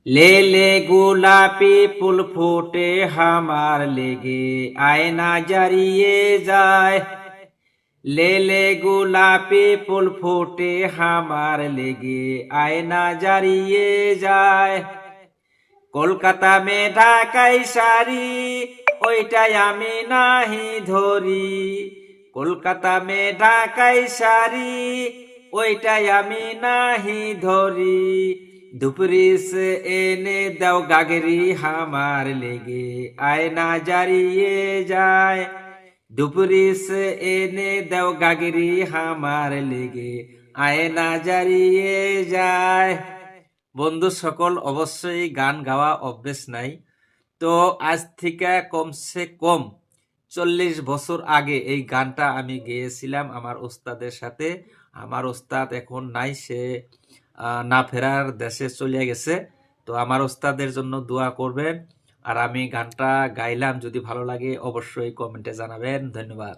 ले ले गुलाबी फूल फूटे हमार लेगे आयना जरिए जाए। ले ले गुलाबी फूल फूटे हमार लेगे आयना जरिए जाए। কলকাতা মে ঢাকাই শাড়ি ওইটাই আমি নাহি ধরি। কলকাতা মে ঢাকাই শাড়ি ওইটাই আমি নাহি ধরি। দুপুরিস এনে দাও গাগরি হামার লেগে আয়না জারিয়ে যায়। দুপুরিস এনে দাও গাগরি হামার লেগে আয়না জারিয়ে যায়। বন্ধু সকল অবশ্যই গান গাওয়া অভ্যেস নাই, তো আজ থেকে কমসে কম 40 বছর আগে এই গানটা আমি গেয়েছিলাম আমার ওস্তাদের সাথে। আমার ওস্তাদ এখন নাই, সে না ফেরার দেশে চলে গেছে। তো আমার ওস্তাদের জন্য দোয়া করবেন। আর আমি গানটা গাইলাম, যদি ভালো লাগে অবশ্যই কমেন্টে জানাবেন। ধন্যবাদ।